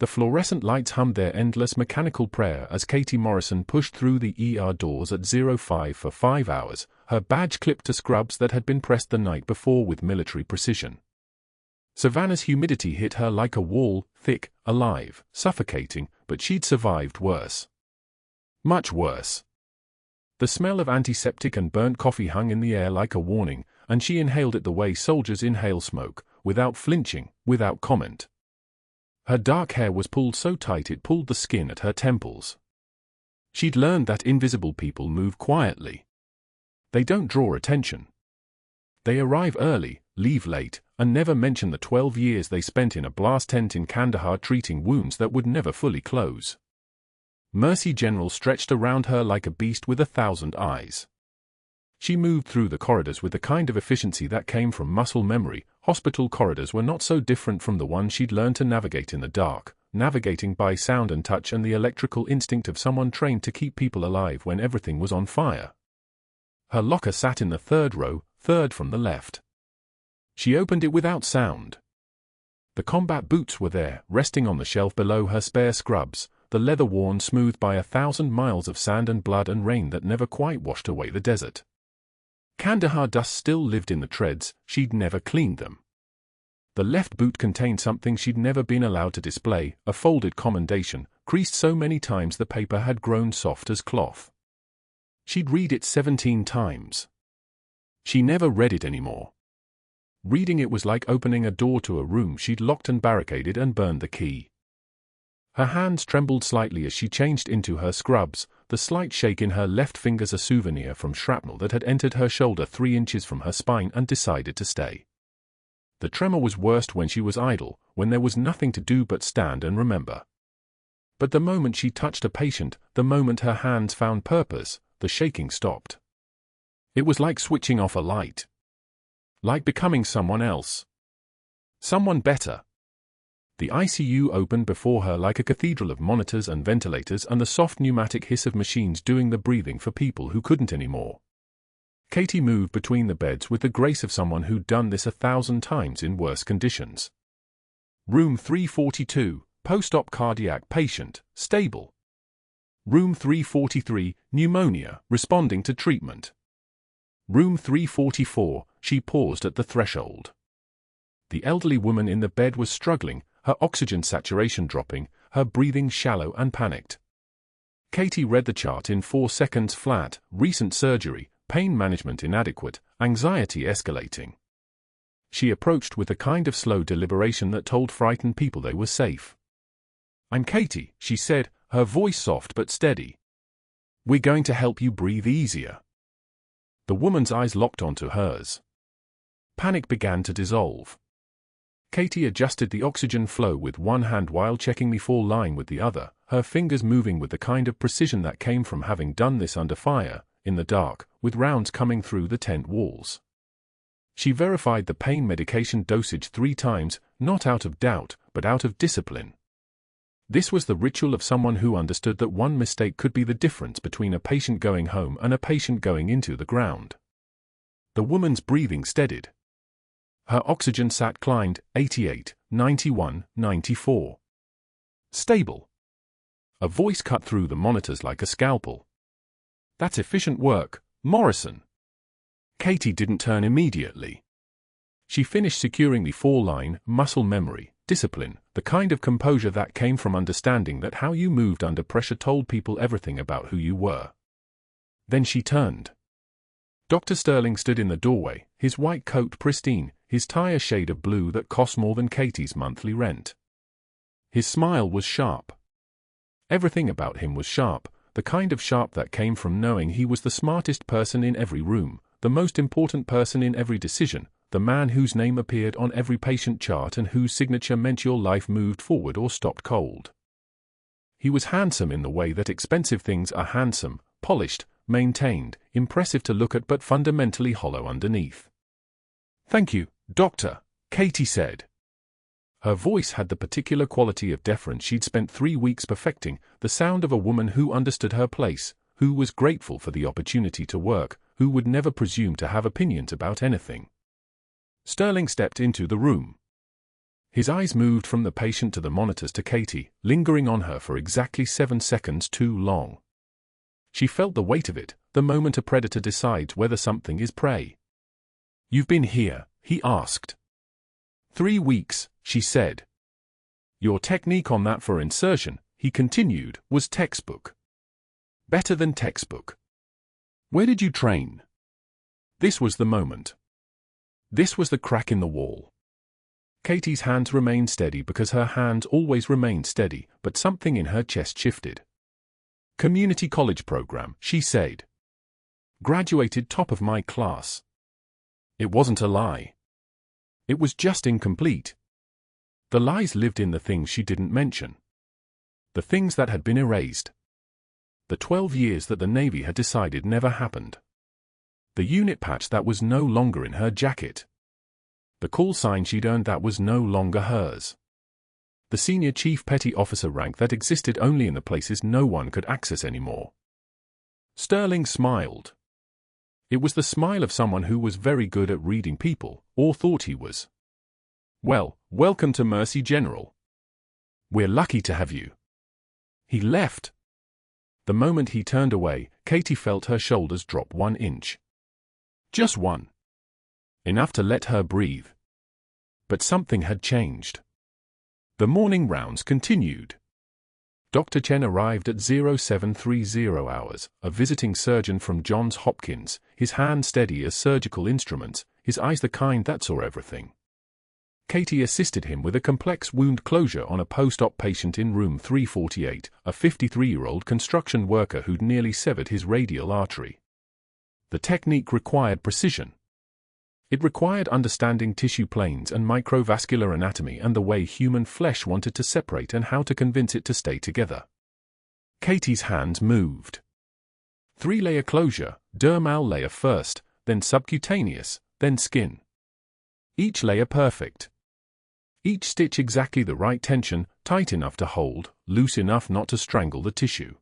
The fluorescent lights hummed their endless mechanical prayer as Katie Morrison pushed through the ER doors at 05 for 5 hours, her badge clipped to scrubs that had been pressed the night before with military precision. Savannah's humidity hit her like a wall, thick, alive, suffocating, but she'd survived worse. Much worse. The smell of antiseptic and burnt coffee hung in the air like a warning, and she inhaled it the way soldiers inhale smoke, without flinching, without comment. Her dark hair was pulled so tight it pulled the skin at her temples. She'd learned that invisible people move quietly. They don't draw attention. They arrive early, leave late, and never mention the 12 years they spent in a blast tent in Kandahar treating wounds that would never fully close. Mercy General stretched around her like a beast with 1,000 eyes. She moved through the corridors with the kind of efficiency that came from muscle memory. Hospital corridors were not so different from the one she'd learned to navigate in the dark, navigating by sound and touch and the electrical instinct of someone trained to keep people alive when everything was on fire. Her locker sat in the third row, third from the left. She opened it without sound. The combat boots were there, resting on the shelf below her spare scrubs, the leather worn smooth by 1,000 miles of sand and blood and rain that never quite washed away the desert. Kandahar dust still lived in the treads, she'd never cleaned them. The left boot contained something she'd never been allowed to display, a folded commendation, creased so many times the paper had grown soft as cloth. She'd read it 17 times. She never read it anymore. Reading it was like opening a door to a room she'd locked and barricaded and burned the key. Her hands trembled slightly as she changed into her scrubs, the slight shake in her left fingers a souvenir from shrapnel that had entered her shoulder 3 inches from her spine and decided to stay. The tremor was worst when she was idle, when there was nothing to do but stand and remember. But the moment she touched a patient, the moment her hands found purpose, the shaking stopped. It was like switching off a light. Like becoming someone else. Someone better. The ICU opened before her like a cathedral of monitors and ventilators and the soft pneumatic hiss of machines doing the breathing for people who couldn't anymore. Katie moved between the beds with the grace of someone who'd done this 1,000 times in worse conditions. Room 342, post-op cardiac patient, stable. Room 343, pneumonia, responding to treatment. Room 344, she paused at the threshold. The elderly woman in the bed was struggling, her oxygen saturation dropping, her breathing shallow and panicked. Katie read the chart in 4 seconds flat: recent surgery, pain management inadequate, anxiety escalating. She approached with the kind of slow deliberation that told frightened people they were safe. "I'm Katie," she said, her voice soft but steady. "We're going to help you breathe easier." The woman's eyes locked onto hers. Panic began to dissolve. Katie adjusted the oxygen flow with one hand while checking the fall line with the other, her fingers moving with the kind of precision that came from having done this under fire, in the dark, with rounds coming through the tent walls. She verified the pain medication dosage 3 times, not out of doubt, but out of discipline. This was the ritual of someone who understood that one mistake could be the difference between a patient going home and a patient going into the ground. The woman's breathing steadied. Her oxygen sat climbed, 88, 91, 94. Stable. A voice cut through the monitors like a scalpel. "That's efficient work, Morrison." Katie didn't turn immediately. She finished securing the fall line, muscle memory, discipline, the kind of composure that came from understanding that how you moved under pressure told people everything about who you were. Then she turned. Dr. Sterling stood in the doorway, his white coat pristine, his tie a shade of blue that cost more than Katie's monthly rent. His smile was sharp. Everything about him was sharp, the kind of sharp that came from knowing he was the smartest person in every room, the most important person in every decision, the man whose name appeared on every patient chart and whose signature meant your life moved forward or stopped cold. He was handsome in the way that expensive things are handsome, polished, maintained, impressive to look at but fundamentally hollow underneath. "Thank you, Doctor," Katie said. Her voice had the particular quality of deference she'd spent 3 weeks perfecting, the sound of a woman who understood her place, who was grateful for the opportunity to work, who would never presume to have opinions about anything. Sterling stepped into the room. His eyes moved from the patient to the monitors to Katie, lingering on her for exactly 7 seconds too long. She felt the weight of it, the moment a predator decides whether something is prey. "You've been here?" he asked. 3 weeks, she said. "Your technique on that for insertion," he continued, "was textbook. Better than textbook. Where did you train?" This was the moment. This was the crack in the wall. Katie's hands remained steady because her hands always remained steady, but something in her chest shifted. "Community college program," she said. "Graduated top of my class." It wasn't a lie. It was just incomplete. The lies lived in the things she didn't mention. The things that had been erased. The 12 years that the Navy had decided never happened. The unit patch that was no longer in her jacket. The call sign she'd earned that was no longer hers. The senior chief petty officer rank that existed only in the places no one could access anymore. Sterling smiled. It was the smile of someone who was very good at reading people, or thought he was. "Well, welcome to Mercy, General. We're lucky to have you." He left. The moment he turned away, Katie felt her shoulders drop 1 inch. Just one. Enough to let her breathe. But something had changed. The morning rounds continued. Dr. Chen arrived at 0730 hours, a visiting surgeon from Johns Hopkins, his hands steady as surgical instruments, his eyes the kind that saw everything. Katie assisted him with a complex wound closure on a post-op patient in room 348, a 53-year-old construction worker who'd nearly severed his radial artery. The technique required precision. It required understanding tissue planes and microvascular anatomy and the way human flesh wanted to separate and how to convince it to stay together. Katie's hands moved. 3-layer closure, dermal layer first, then subcutaneous, then skin. Each layer perfect. Each stitch exactly the right tension, tight enough to hold, loose enough not to strangle the tissue.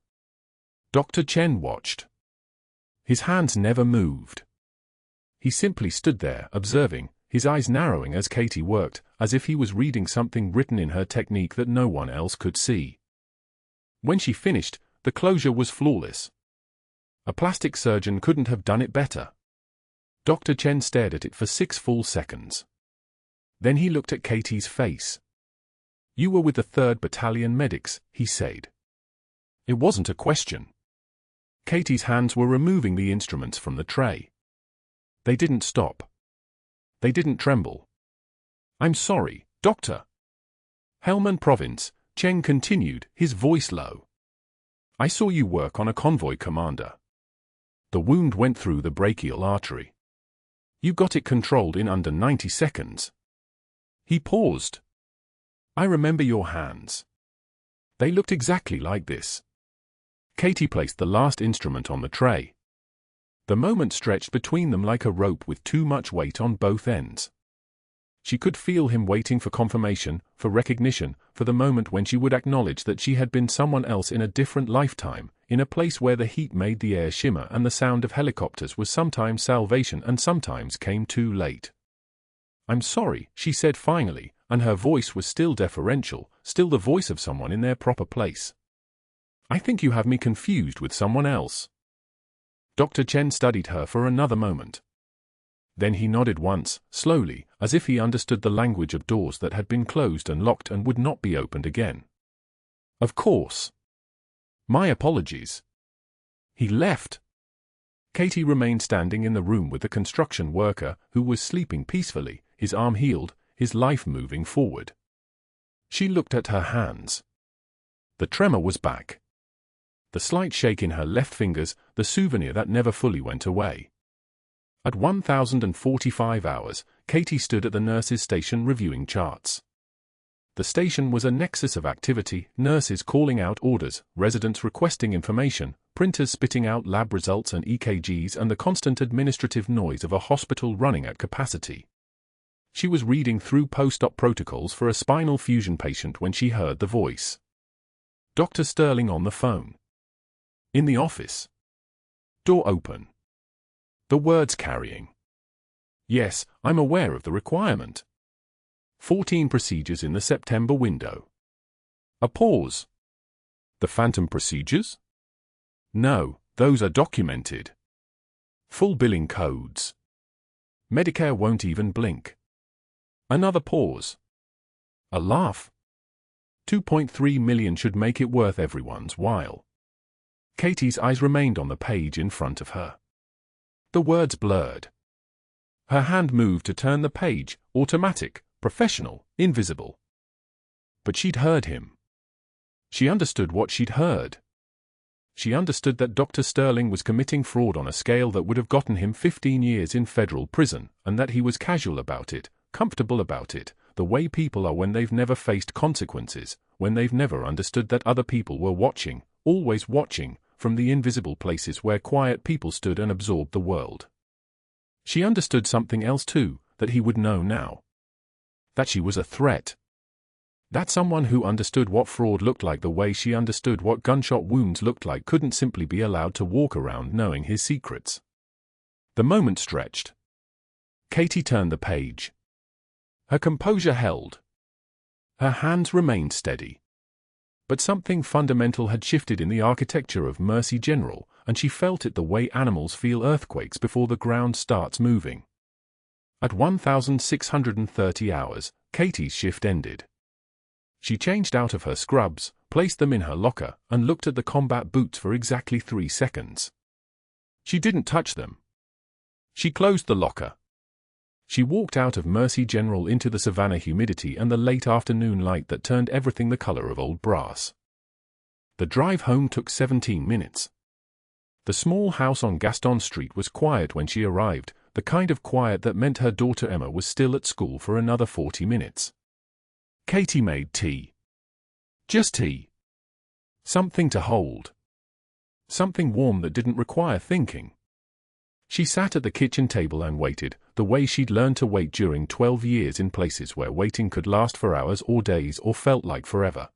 Dr. Chen watched. His hands never moved. He simply stood there, observing, his eyes narrowing as Katie worked, as if he was reading something written in her technique that no one else could see. When she finished, the closure was flawless. A plastic surgeon couldn't have done it better. Dr. Chen stared at it for 6 full seconds. Then he looked at Katie's face. "You were with the 3rd Battalion medics," he said. It wasn't a question. Katie's hands were removing the instruments from the tray. They didn't stop. They didn't tremble. "I'm sorry, Doctor." "Helmand Province," Chen continued, his voice low. "I saw you work on a convoy commander. The wound went through the brachial artery. You got it controlled in under 90 seconds. He paused. "I remember your hands. They looked exactly like this." Katie placed the last instrument on the tray. The moment stretched between them like a rope with too much weight on both ends. She could feel him waiting for confirmation, for recognition, for the moment when she would acknowledge that she had been someone else in a different lifetime, in a place where the heat made the air shimmer and the sound of helicopters was sometimes salvation and sometimes came too late. "I'm sorry," she said finally, and her voice was still deferential, still the voice of someone in their proper place. "I think you have me confused with someone else." Dr. Chen studied her for another moment. Then he nodded once, slowly, as if he understood the language of doors that had been closed and locked and would not be opened again. "Of course. My apologies." He left. Katie remained standing in the room with the construction worker, who was sleeping peacefully, his arm healed, his life moving forward. She looked at her hands. The tremor was back. The slight shake in her left fingers, the souvenir that never fully went away. At 1045 hours, Katie stood at the nurses' station reviewing charts. The station was a nexus of activity, nurses calling out orders, residents requesting information, printers spitting out lab results and EKGs, and the constant administrative noise of a hospital running at capacity. She was reading through post-op protocols for a spinal fusion patient when she heard the voice. Dr. Sterling on the phone. In the office. Door open. The words carrying. "Yes, I'm aware of the requirement." 14 procedures in the September window. A pause. The phantom procedures? No, those are documented. Full billing codes. Medicare won't even blink. Another pause. A laugh. 2.3 million should make it worth everyone's while. Katie's eyes remained on the page in front of her. The words blurred. Her hand moved to turn the page, automatic, professional, invisible. But she'd heard him. She understood what she'd heard. She understood that Dr. Sterling was committing fraud on a scale that would have gotten him 15 years in federal prison, and that he was casual about it, comfortable about it, the way people are when they've never faced consequences, when they've never understood that other people were watching, always watching, from the invisible places where quiet people stood and absorbed the world. She understood something else too, that he would know now. That she was a threat. That someone who understood what fraud looked like the way she understood what gunshot wounds looked like couldn't simply be allowed to walk around knowing his secrets. The moment stretched. Katie turned the page. Her composure held. Her hands remained steady. But something fundamental had shifted in the architecture of Mercy General, and she felt it the way animals feel earthquakes before the ground starts moving. At 1,630 hours, Katie's shift ended. She changed out of her scrubs, placed them in her locker, and looked at the combat boots for exactly 3 seconds. She didn't touch them. She closed the locker. She walked out of Mercy General into the Savannah humidity and the late afternoon light that turned everything the color of old brass. The drive home took 17 minutes. The small house on Gaston Street was quiet when she arrived, the kind of quiet that meant her daughter Emma was still at school for another 40 minutes. Katie made tea. Just tea. Something to hold. Something warm that didn't require thinking. She sat at the kitchen table and waited, the way she'd learned to wait during 12 years in places where waiting could last for hours or days or felt like forever.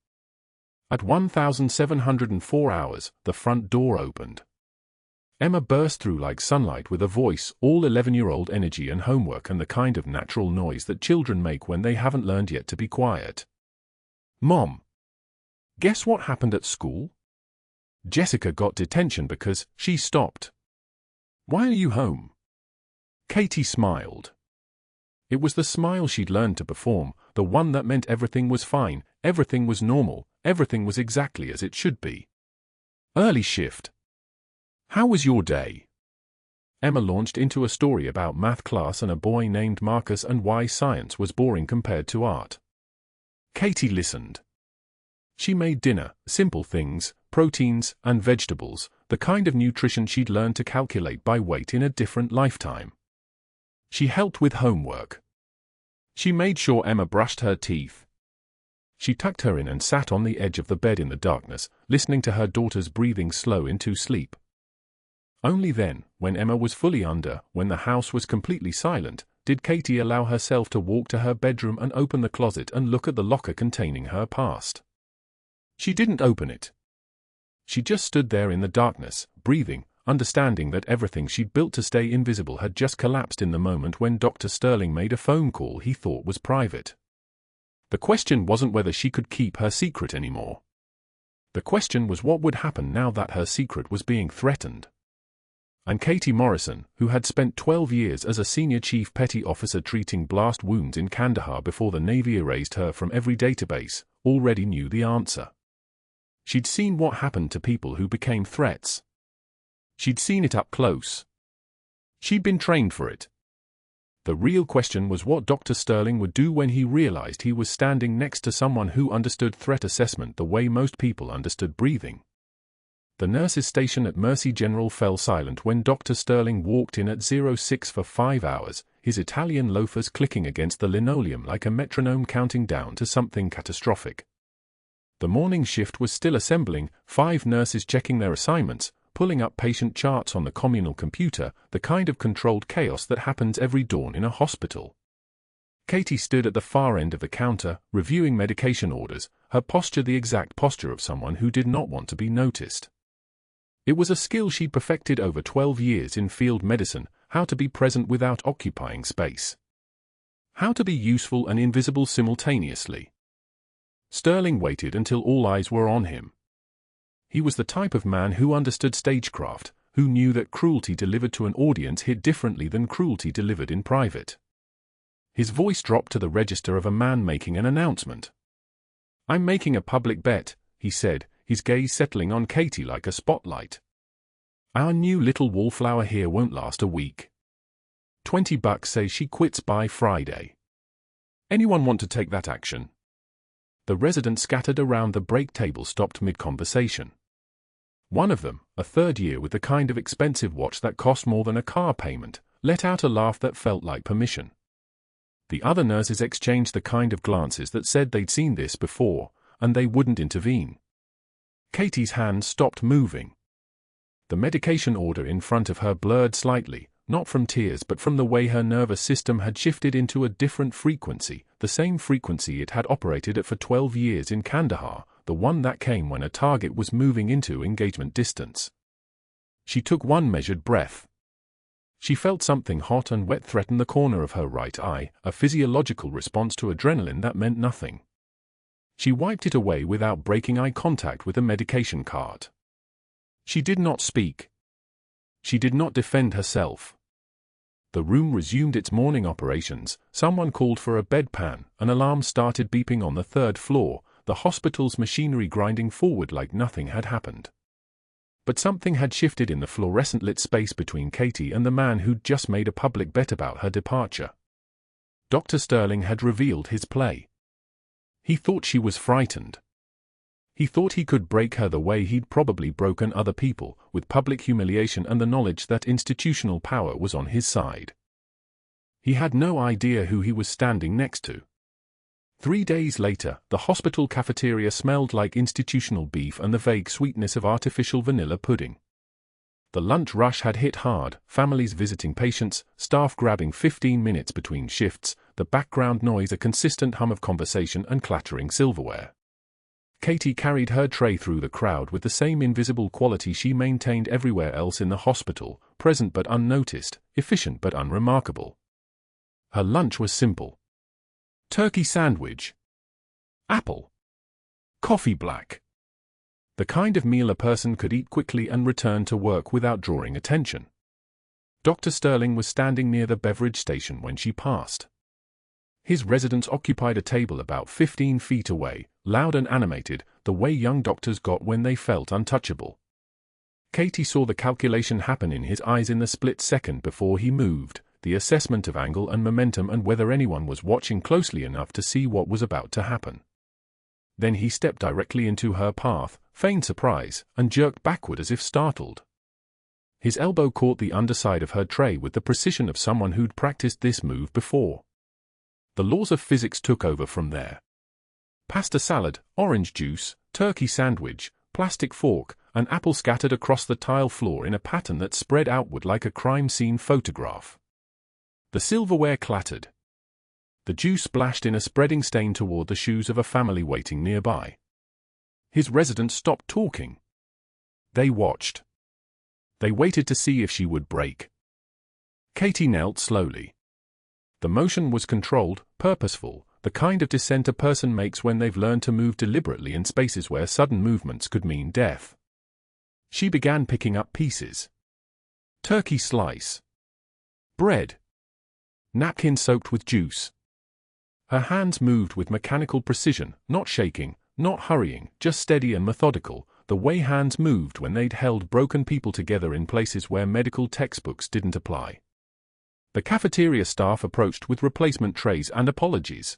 At 1,704 hours, the front door opened. Emma burst through like sunlight with a voice, all 11-year-old energy and homework and the kind of natural noise that children make when they haven't learned yet to be quiet. Mom. Guess what happened at school? Jessica got detention because she stopped. Why are you home? Katie smiled. It was the smile she'd learned to perform, the one that meant everything was fine, everything was normal, everything was exactly as it should be. Early shift. How was your day? Emma launched into a story about math class and a boy named Marcus and why science was boring compared to art. Katie listened. She made dinner, simple things, proteins and vegetables, the kind of nutrition she'd learned to calculate by weight in a different lifetime. She helped with homework. She made sure Emma brushed her teeth. She tucked her in and sat on the edge of the bed in the darkness, listening to her daughter's breathing slow into sleep. Only then, when Emma was fully under, when the house was completely silent, did Katie allow herself to walk to her bedroom and open the closet and look at the locker containing her past. She didn't open it. She just stood there in the darkness, breathing, understanding that everything she'd built to stay invisible had just collapsed in the moment when Dr. Sterling made a phone call he thought was private. The question wasn't whether she could keep her secret anymore. The question was what would happen now that her secret was being threatened. And Katie Morrison, who had spent 12 years as a senior chief petty officer treating blast wounds in Kandahar before the Navy erased her from every database, already knew the answer. She'd seen what happened to people who became threats. She'd seen it up close. She'd been trained for it. The real question was what Dr. Sterling would do when he realized he was standing next to someone who understood threat assessment the way most people understood breathing. The nurses' station at Mercy General fell silent when Dr. Sterling walked in at 06 for 5 hours, his Italian loafers clicking against the linoleum like a metronome counting down to something catastrophic. The morning shift was still assembling, 5 nurses checking their assignments, pulling up patient charts on the communal computer, the kind of controlled chaos that happens every dawn in a hospital. Katie stood at the far end of the counter, reviewing medication orders, her posture the exact posture of someone who did not want to be noticed. It was a skill she'd perfected over 12 years in field medicine, how to be present without occupying space. How to be useful and invisible simultaneously. Sterling waited until all eyes were on him. He was the type of man who understood stagecraft, who knew that cruelty delivered to an audience hit differently than cruelty delivered in private. His voice dropped to the register of a man making an announcement. "I'm making a public bet," he said, his gaze settling on Katie like a spotlight. "Our new little wallflower here won't last a week. $20 says she quits by Friday. Anyone want to take that action?" The residents scattered around the break table stopped mid-conversation. One of them, a third year with the kind of expensive watch that cost more than a car payment, let out a laugh that felt like permission. The other nurses exchanged the kind of glances that said they'd seen this before, and they wouldn't intervene. Katie's hands stopped moving. The medication order in front of her blurred slightly, not from tears but from the way her nervous system had shifted into a different frequency, the same frequency it had operated at for 12 years in Kandahar, the one that came when a target was moving into engagement distance. She took one measured breath. She felt something hot and wet threaten the corner of her right eye, a physiological response to adrenaline that meant nothing. She wiped it away without breaking eye contact with the medication cart. She did not speak. She did not defend herself. The room resumed its morning operations. Someone called for a bedpan, an alarm started beeping on the third floor, the hospital's machinery grinding forward like nothing had happened. But something had shifted in the fluorescent-lit space between Katie and the man who'd just made a public bet about her departure. Dr. Sterling had revealed his play. He thought she was frightened. He thought he could break her the way he'd probably broken other people, with public humiliation and the knowledge that institutional power was on his side. He had no idea who he was standing next to. 3 days later, the hospital cafeteria smelled like institutional beef and the vague sweetness of artificial vanilla pudding. The lunch rush had hit hard, families visiting patients, staff grabbing 15 minutes between shifts, the background noise a consistent hum of conversation and clattering silverware. Katie carried her tray through the crowd with the same invisible quality she maintained everywhere else in the hospital, present but unnoticed, efficient but unremarkable. Her lunch was simple. Turkey sandwich. Apple. Coffee black. The kind of meal a person could eat quickly and return to work without drawing attention. Dr. Sterling was standing near the beverage station when she passed. His residence occupied a table about 15 feet away, loud and animated, the way young doctors got when they felt untouchable. Katie saw the calculation happen in his eyes in the split second before he moved, the assessment of angle and momentum and whether anyone was watching closely enough to see what was about to happen. Then he stepped directly into her path, feigned surprise, and jerked backward as if startled. His elbow caught the underside of her tray with the precision of someone who'd practiced this move before. The laws of physics took over from there. Pasta salad, orange juice, turkey sandwich, plastic fork, and apple scattered across the tile floor in a pattern that spread outward like a crime scene photograph. The silverware clattered. The juice splashed in a spreading stain toward the shoes of a family waiting nearby. His residents stopped talking. They watched. They waited to see if she would break. Katie knelt slowly. The motion was controlled, purposeful, the kind of descent a person makes when they've learned to move deliberately in spaces where sudden movements could mean death. She began picking up pieces. Turkey slice. Bread. Napkin soaked with juice. Her hands moved with mechanical precision, not shaking, not hurrying, just steady and methodical, the way hands moved when they'd held broken people together in places where medical textbooks didn't apply. The cafeteria staff approached with replacement trays and apologies.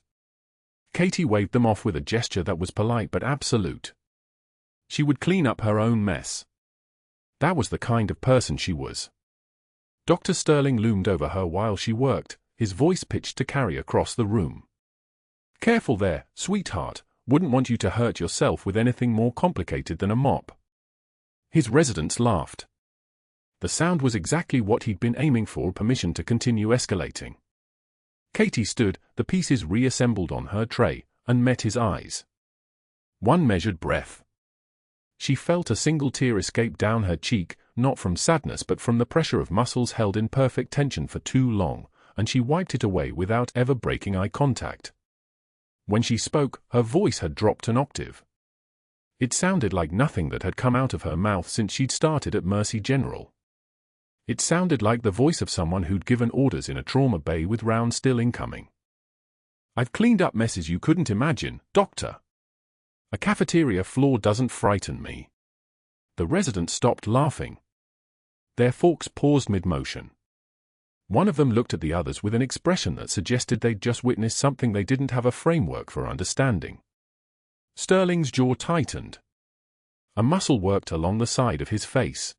Katie waved them off with a gesture that was polite but absolute. She would clean up her own mess. That was the kind of person she was. Dr. Sterling loomed over her while she worked, his voice pitched to carry across the room. "Careful there, sweetheart, wouldn't want you to hurt yourself with anything more complicated than a mop." His residents laughed. The sound was exactly what he'd been aiming for, permission to continue escalating. Katie stood, the pieces reassembled on her tray, and met his eyes. One measured breath. She felt a single tear escape down her cheek, not from sadness but from the pressure of muscles held in perfect tension for too long, and she wiped it away without ever breaking eye contact. When she spoke, her voice had dropped an octave. It sounded like nothing that had come out of her mouth since she'd started at Mercy General. It sounded like the voice of someone who'd given orders in a trauma bay with rounds still incoming. "I've cleaned up messes you couldn't imagine, Doctor. A cafeteria floor doesn't frighten me." The residents stopped laughing. Their forks paused mid-motion. One of them looked at the others with an expression that suggested they'd just witnessed something they didn't have a framework for understanding. Sterling's jaw tightened. A muscle worked along the side of his face.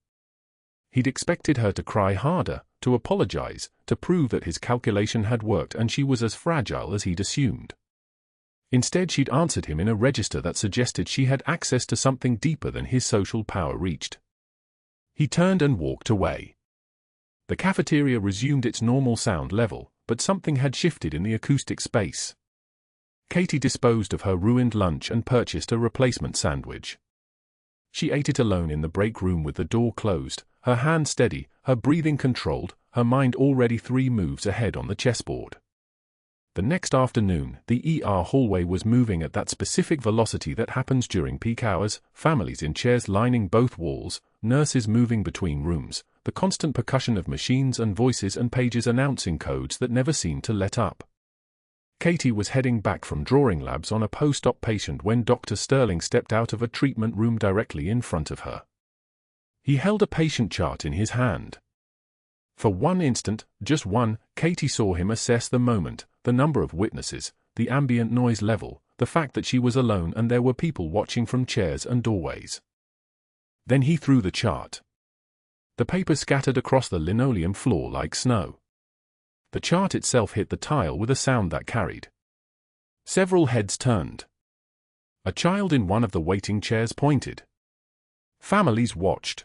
He'd expected her to cry harder, to apologize, to prove that his calculation had worked and she was as fragile as he'd assumed. Instead, she'd answered him in a register that suggested she had access to something deeper than his social power reached. He turned and walked away. The cafeteria resumed its normal sound level, but something had shifted in the acoustic space. Katie disposed of her ruined lunch and purchased a replacement sandwich. She ate it alone in the break room with the door closed, her hand steady, her breathing controlled, her mind already 3 moves ahead on the chessboard. The next afternoon, the ER hallway was moving at that specific velocity that happens during peak hours, families in chairs lining both walls, nurses moving between rooms, the constant percussion of machines and voices and pages announcing codes that never seemed to let up. Katie was heading back from drawing labs on a post-op patient when Dr. Sterling stepped out of a treatment room directly in front of her. He held a patient chart in his hand. For one instant, just one, Katie saw him assess the moment, the number of witnesses, the ambient noise level, the fact that she was alone and there were people watching from chairs and doorways. Then he threw the chart. The paper scattered across the linoleum floor like snow. The chart itself hit the tile with a sound that carried. Several heads turned. A child in one of the waiting chairs pointed. Families watched.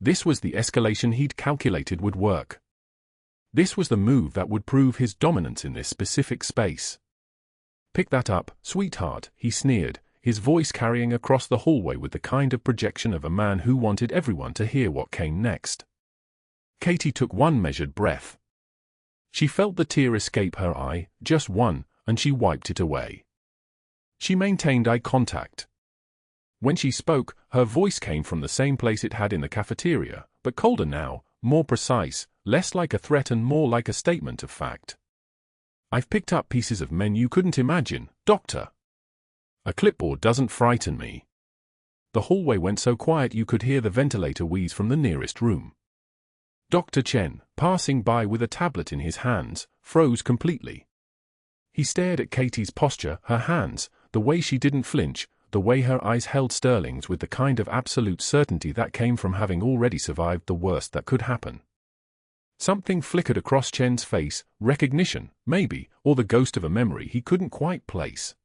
This was the escalation he'd calculated would work. This was the move that would prove his dominance in this specific space. "Pick that up, sweetheart," he sneered, his voice carrying across the hallway with the kind of projection of a man who wanted everyone to hear what came next. Katie took one measured breath. She felt the tear escape her eye, just one, and she wiped it away. She maintained eye contact. When she spoke, her voice came from the same place it had in the cafeteria, but colder now, more precise, less like a threat and more like a statement of fact. "I've picked up pieces of men you couldn't imagine, Doctor. A clipboard doesn't frighten me." The hallway went so quiet you could hear the ventilator wheeze from the nearest room. Dr. Chen, passing by with a tablet in his hands, froze completely. He stared at Katie's posture, her hands, the way she didn't flinch, the way her eyes held Sterling's with the kind of absolute certainty that came from having already survived the worst that could happen. Something flickered across Chen's face, recognition, maybe, or the ghost of a memory he couldn't quite place.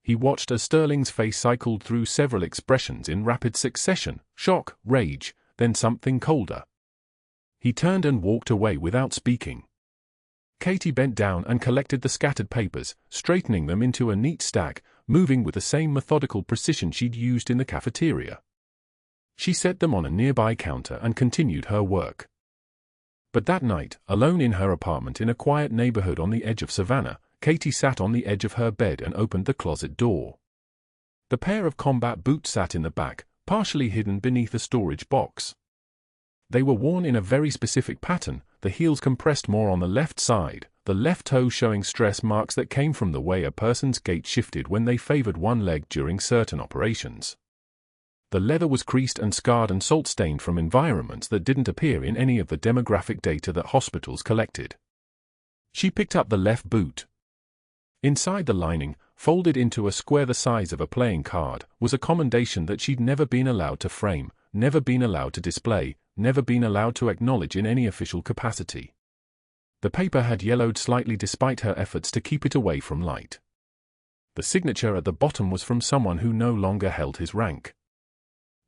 He watched as Sterling's face cycled through several expressions in rapid succession, shock, rage, then something colder. He turned and walked away without speaking. Katie bent down and collected the scattered papers, straightening them into a neat stack, moving with the same methodical precision she'd used in the cafeteria. She set them on a nearby counter and continued her work. But that night, alone in her apartment in a quiet neighborhood on the edge of Savannah, Katie sat on the edge of her bed and opened the closet door. The pair of combat boots sat in the back, partially hidden beneath a storage box. They were worn in a very specific pattern, the heels compressed more on the left side, the left toe showing stress marks that came from the way a person's gait shifted when they favored one leg during certain operations. The leather was creased and scarred and salt-stained from environments that didn't appear in any of the demographic data that hospitals collected. She picked up the left boot. Inside the lining, folded into a square the size of a playing card, was a commendation that she'd never been allowed to frame, never been allowed to display, never been allowed to acknowledge in any official capacity. The paper had yellowed slightly despite her efforts to keep it away from light. The signature at the bottom was from someone who no longer held his rank.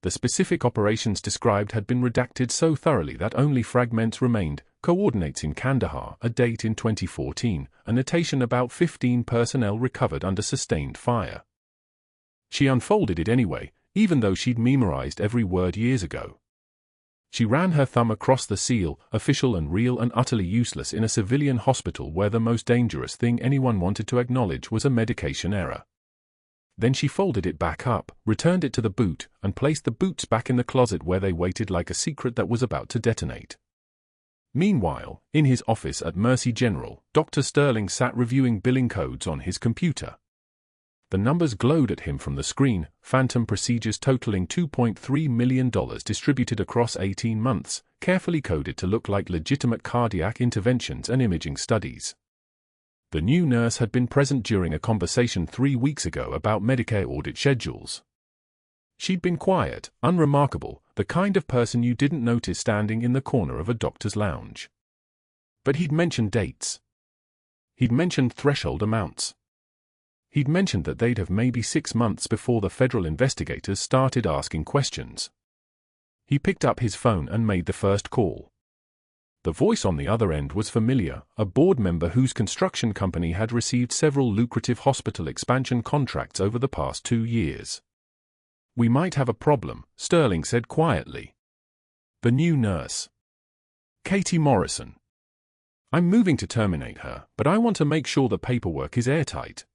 The specific operations described had been redacted so thoroughly that only fragments remained, coordinates in Kandahar, a date in 2014, a notation about 15 personnel recovered under sustained fire. She unfolded it anyway, even though she'd memorized every word years ago. She ran her thumb across the seal, official and real and utterly useless in a civilian hospital where the most dangerous thing anyone wanted to acknowledge was a medication error. Then she folded it back up, returned it to the boot, and placed the boots back in the closet where they waited like a secret that was about to detonate. Meanwhile, in his office at Mercy General, Dr. Sterling sat reviewing billing codes on his computer. The numbers glowed at him from the screen, phantom procedures totaling $2.3 million distributed across 18 months, carefully coded to look like legitimate cardiac interventions and imaging studies. The new nurse had been present during a conversation 3 weeks ago about Medicare audit schedules. She'd been quiet, unremarkable, the kind of person you didn't notice standing in the corner of a doctor's lounge. But he'd mentioned dates. He'd mentioned threshold amounts. He'd mentioned that they'd have maybe 6 months before the federal investigators started asking questions. He picked up his phone and made the first call. The voice on the other end was familiar, a board member whose construction company had received several lucrative hospital expansion contracts over the past 2 years. "We might have a problem," Sterling said quietly. "The new nurse. Katie Morrison. I'm moving to terminate her, but I want to make sure the paperwork is airtight.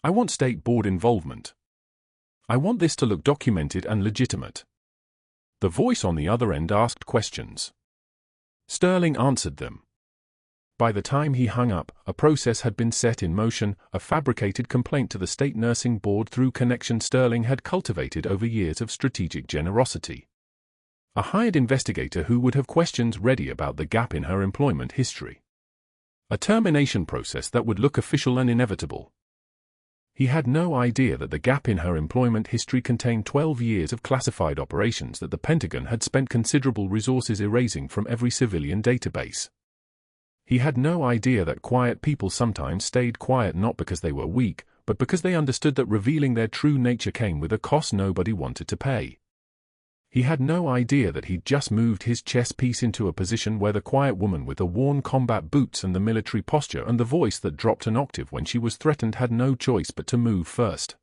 I want state board involvement. I want this to look documented and legitimate." The voice on the other end asked questions. Sterling answered them. By the time he hung up, a process had been set in motion, a fabricated complaint to the state nursing board through connections Sterling had cultivated over years of strategic generosity. A hired investigator who would have questions ready about the gap in her employment history. A termination process that would look official and inevitable. He had no idea that the gap in her employment history contained 12 years of classified operations that the Pentagon had spent considerable resources erasing from every civilian database. He had no idea that quiet people sometimes stayed quiet not because they were weak, but because they understood that revealing their true nature came with a cost nobody wanted to pay. He had no idea that he'd just moved his chess piece into a position where the quiet woman with the worn combat boots and the military posture and the voice that dropped an octave when she was threatened had no choice but to move first.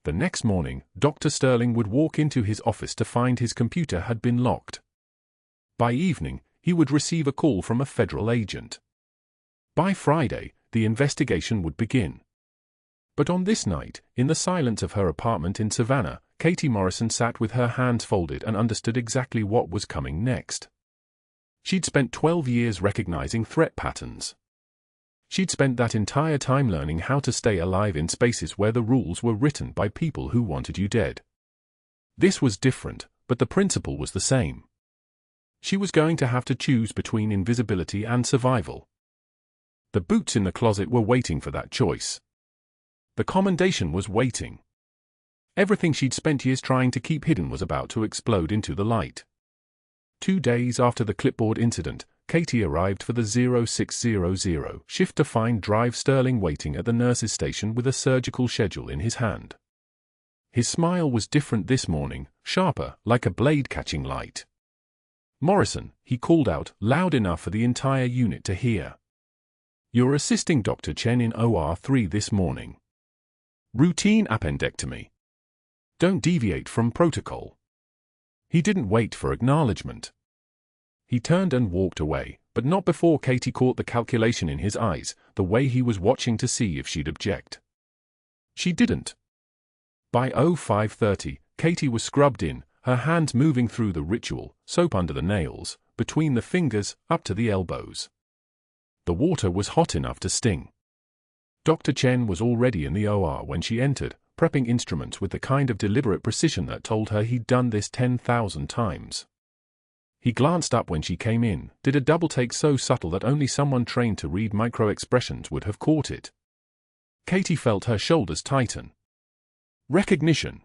The next morning, Dr. Sterling would walk into his office to find his computer had been locked. By evening, he would receive a call from a federal agent. By Friday, the investigation would begin. But on this night, in the silence of her apartment in Savannah, Katie Morrison sat with her hands folded and understood exactly what was coming next. She'd spent 12 years recognizing threat patterns. She'd spent that entire time learning how to stay alive in spaces where the rules were written by people who wanted you dead. This was different, but the principle was the same. She was going to have to choose between invisibility and survival. The boots in the closet were waiting for that choice. The commendation was waiting. Everything she'd spent years trying to keep hidden was about to explode into the light. 2 days after the clipboard incident, Katie arrived for the 0600 shift to find Drive Sterling waiting at the nurse's station with a surgical schedule in his hand. His smile was different this morning, sharper, like a blade catching light. "Morrison," he called out, loud enough for the entire unit to hear. "You're assisting Dr. Chen in OR 3 this morning. Routine appendectomy. Don't deviate from protocol." He didn't wait for acknowledgement. He turned and walked away, but not before Katie caught the calculation in his eyes, the way he was watching to see if she'd object. She didn't. By 05:30, Katie was scrubbed in, her hands moving through the ritual, soap under the nails, between the fingers, up to the elbows. The water was hot enough to sting. Dr. Chen was already in the OR when she entered, prepping instruments with the kind of deliberate precision that told her he'd done this 10,000 times. He glanced up when she came in, did a double take so subtle that only someone trained to read micro-expressions would have caught it. Katie felt her shoulders tighten. Recognition.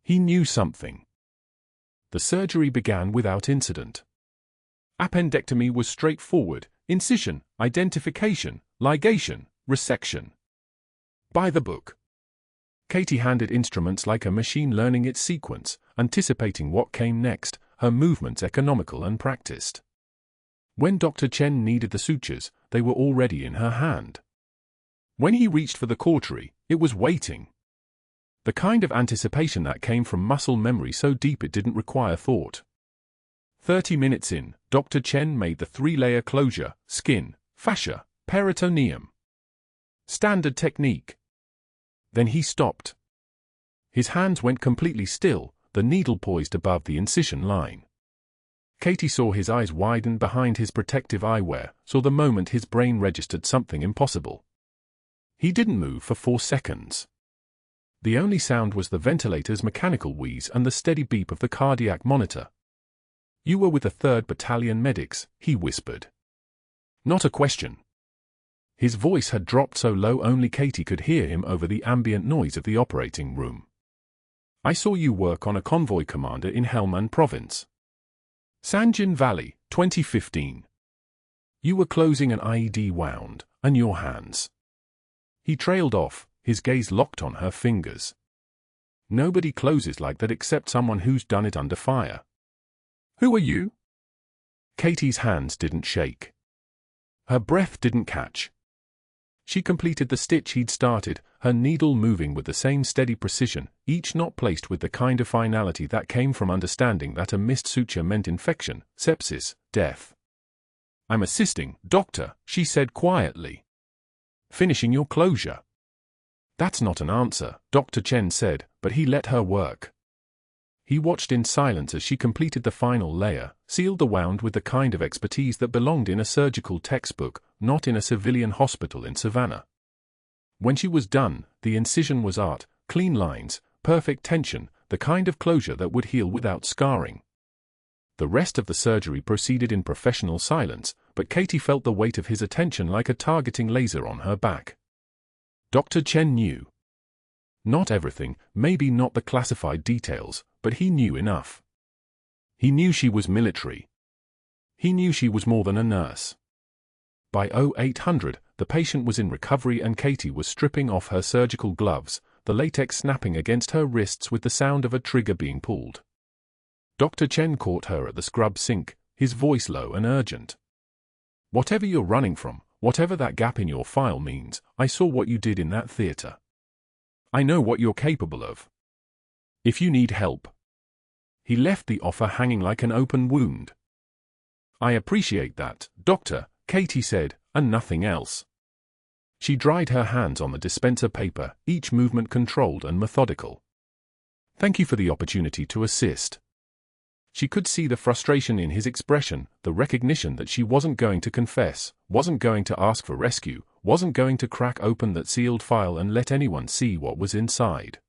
He knew something. The surgery began without incident. Appendectomy was straightforward: incision, identification, ligation, resection. By the book. Katie handed instruments like a machine learning its sequence, anticipating what came next, her movements economical and practiced. When Dr. Chen needed the sutures, they were already in her hand. When he reached for the cautery, it was waiting. The kind of anticipation that came from muscle memory so deep it didn't require thought. 30 minutes in, Dr. Chen made the 3-layer closure: skin, fascia, peritoneum. Standard technique. Then he stopped. His hands went completely still, the needle poised above the incision line. Katie saw his eyes widen behind his protective eyewear, saw the moment his brain registered something impossible. He didn't move for 4 seconds. The only sound was the ventilator's mechanical wheeze and the steady beep of the cardiac monitor. "You were with the 3rd Battalion medics," he whispered. "Not a question." His voice had dropped so low only Katie could hear him over the ambient noise of the operating room. "I saw you work on a convoy commander in Helmand Province. Sanjin Valley, 2015. You were closing an IED wound, and your hands." He trailed off, his gaze locked on her fingers. "Nobody closes like that except someone who's done it under fire." "Who are you?" Katie's hands didn't shake. Her breath didn't catch. She completed the stitch he'd started, her needle moving with the same steady precision, each knot placed with the kind of finality that came from understanding that a missed suture meant infection, sepsis, death. "I'm assisting, doctor," she said quietly. "Finishing your closure." "That's not an answer," Dr. Chen said, but he let her work. He watched in silence as she completed the final layer, sealed the wound with the kind of expertise that belonged in a surgical textbook, not in a civilian hospital in Savannah. When she was done, the incision was art, clean lines, perfect tension, the kind of closure that would heal without scarring. The rest of the surgery proceeded in professional silence, but Katie felt the weight of his attention like a targeting laser on her back. Dr. Chen knew. Not everything, maybe not the classified details, but he knew enough. He knew she was military. He knew she was more than a nurse. By 0800, the patient was in recovery and Katie was stripping off her surgical gloves, the latex snapping against her wrists with the sound of a trigger being pulled. Dr. Chen caught her at the scrub sink, his voice low and urgent. "Whatever you're running from, whatever that gap in your file means, I saw what you did in that theater. I know what you're capable of. If you need help." He left the offer hanging like an open wound. "I appreciate that, Doctor," Katie said, "and nothing else." She dried her hands on the dispenser paper, each movement controlled and methodical. "Thank you for the opportunity to assist." She could see the frustration in his expression, the recognition that she wasn't going to confess, wasn't going to ask for rescue, wasn't going to crack open that sealed file and let anyone see what was inside.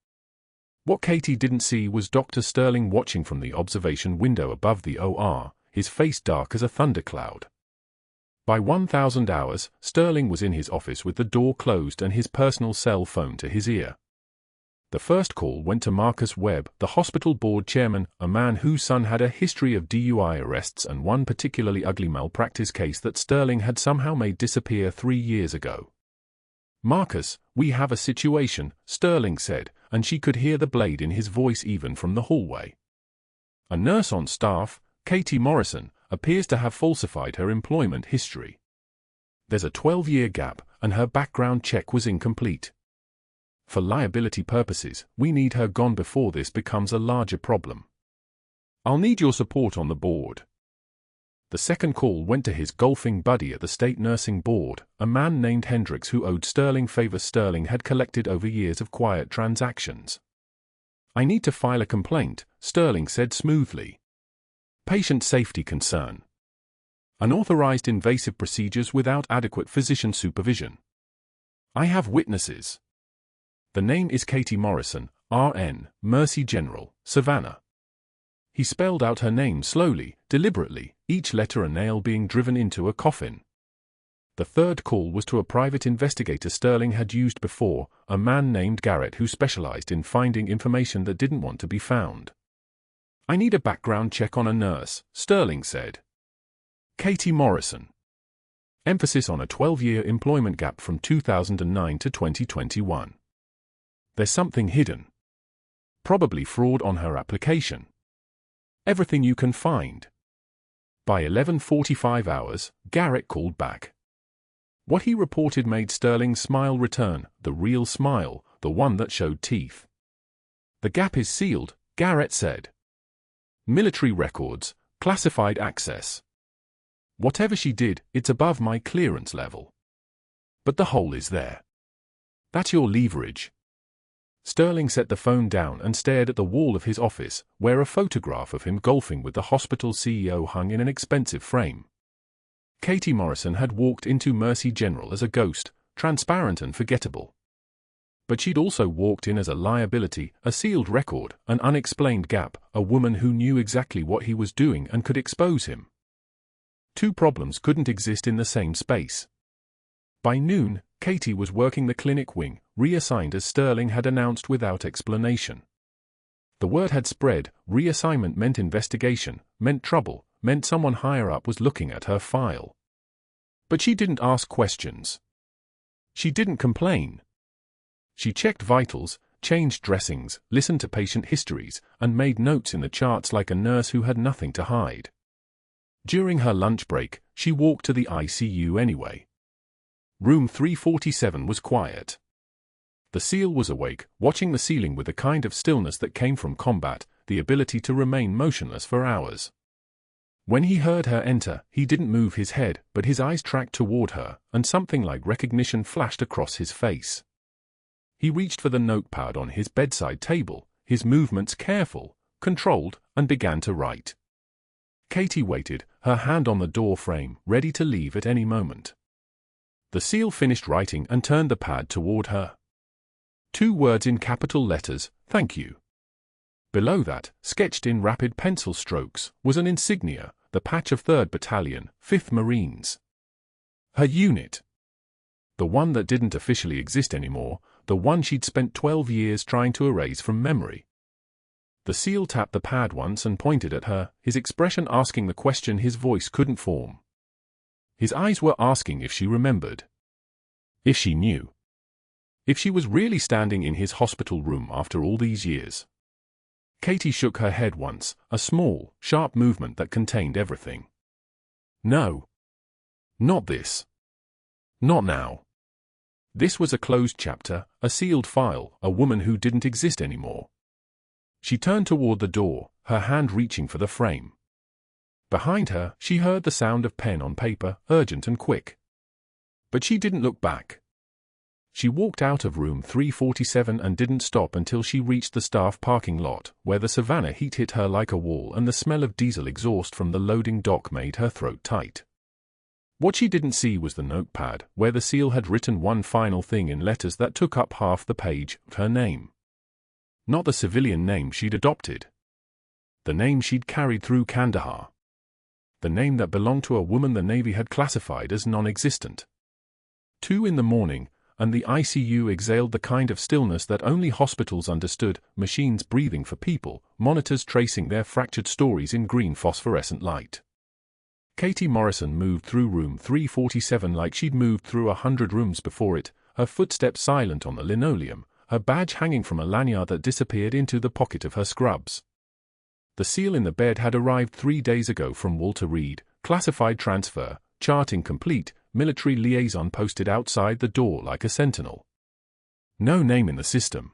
What Katie didn't see was Dr. Sterling watching from the observation window above the OR, his face dark as a thundercloud. By 1000 hours, Sterling was in his office with the door closed and his personal cell phone to his ear. The first call went to Marcus Webb, the hospital board chairman, a man whose son had a history of DUI arrests and one particularly ugly malpractice case that Sterling had somehow made disappear 3 years ago. "Marcus, we have a situation," Sterling said, and she could hear the blade in his voice even from the hallway. "A nurse on staff, Katie Morrison, appears to have falsified her employment history. There's a 12-year gap, and her background check was incomplete. For liability purposes, we need her gone before this becomes a larger problem. I'll need your support on the board." The second call went to his golfing buddy at the state nursing board, a man named Hendricks who owed Sterling favors Sterling had collected over years of quiet transactions. "I need to file a complaint," Sterling said smoothly. "Patient safety concern. Unauthorized invasive procedures without adequate physician supervision. I have witnesses. The name is Katie Morrison, RN, Mercy General, Savannah." He spelled out her name slowly, deliberately, each letter a nail being driven into a coffin. The third call was to a private investigator Sterling had used before, a man named Garrett who specialized in finding information that didn't want to be found. "I need a background check on a nurse," Sterling said. "Katie Morrison. Emphasis on a 12-year employment gap from 2009 to 2021. There's something hidden. Probably fraud on her application. Everything you can find." By 11:45 hours, Garrett called back. What he reported made Sterling's smile return, the real smile, the one that showed teeth. "The gap is sealed," Garrett said. "Military records, Classified access. Whatever she did, it's above my clearance level. But the hole is there. That's your leverage. Sterling set the phone down and stared at the wall of his office, where a photograph of him golfing with the hospital CEO hung in an expensive frame. Katie Morrison had walked into Mercy General as a ghost, transparent and forgettable. But she'd also walked in as a liability, a sealed record, an unexplained gap, a woman who knew exactly what he was doing and could expose him. Two problems couldn't exist in the same space. By noon, Katie was working the clinic wing, reassigned as Sterling had announced without explanation. The word had spread, reassignment meant investigation, meant trouble, meant someone higher up was looking at her file. But she didn't ask questions. She didn't complain. She checked vitals, changed dressings, listened to patient histories, and made notes in the charts like a nurse who had nothing to hide. During her lunch break, she walked to the ICU anyway. Room 347 was quiet. The SEAL was awake, watching the ceiling with the kind of stillness that came from combat, the ability to remain motionless for hours. When he heard her enter, he didn't move his head, but his eyes tracked toward her, and something like recognition flashed across his face. He reached for the notepad on his bedside table, his movements careful, controlled, and began to write. Katie waited, her hand on the door frame, ready to leave at any moment. The SEAL finished writing and turned the pad toward her. 2 words in capital letters, "Thank you." Below that, sketched in rapid pencil strokes, was an insignia, the patch of 3rd Battalion, 5th Marines. Her unit. The one that didn't officially exist anymore, the one she'd spent 12 years trying to erase from memory. The SEAL tapped the pad once and pointed at her, his expression asking the question his voice couldn't form. His eyes were asking if she remembered. If she knew. If she was really standing in his hospital room after all these years. Katie shook her head once, a small, sharp movement that contained everything. No. Not this. Not now. This was a closed chapter, a sealed file, a woman who didn't exist anymore. She turned toward the door, her hand reaching for the frame. Behind her, she heard the sound of pen on paper, urgent and quick. But she didn't look back. She walked out of room 347 and didn't stop until she reached the staff parking lot, where the Savannah heat hit her like a wall and the smell of diesel exhaust from the loading dock made her throat tight. What she didn't see was the notepad, where the SEAL had written one final thing in letters that took up half the page, her name. Not the civilian name she'd adopted. The name she'd carried through Kandahar. The name that belonged to a woman the Navy had classified as non-existent. 2 in the morning, and the ICU exhaled the kind of stillness that only hospitals understood, machines breathing for people, monitors tracing their fractured stories in green phosphorescent light. Katie Morrison moved through room 347 like she'd moved through 100 rooms before it, her footsteps silent on the linoleum, her badge hanging from a lanyard that disappeared into the pocket of her scrubs. The SEAL in the bed had arrived 3 days ago from Walter Reed, classified transfer, charting complete, military liaison posted outside the door like a sentinel. No name in the system.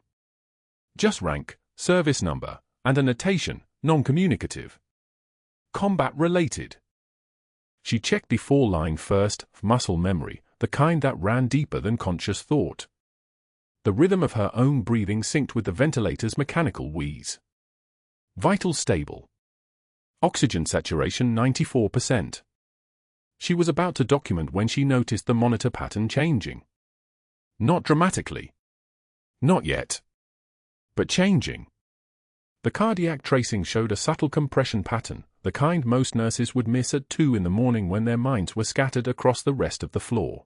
Just rank, service number, and a notation, non-communicative. Combat-related. She checked the 4-line first, muscle memory, the kind that ran deeper than conscious thought. The rhythm of her own breathing synced with the ventilator's mechanical wheeze. Vitals stable. Oxygen saturation 94%. She was about to document when she noticed the monitor pattern changing. Not dramatically. Not yet. But changing. The cardiac tracing showed a subtle compression pattern, the kind most nurses would miss at 2 in the morning when their minds were scattered across the rest of the floor.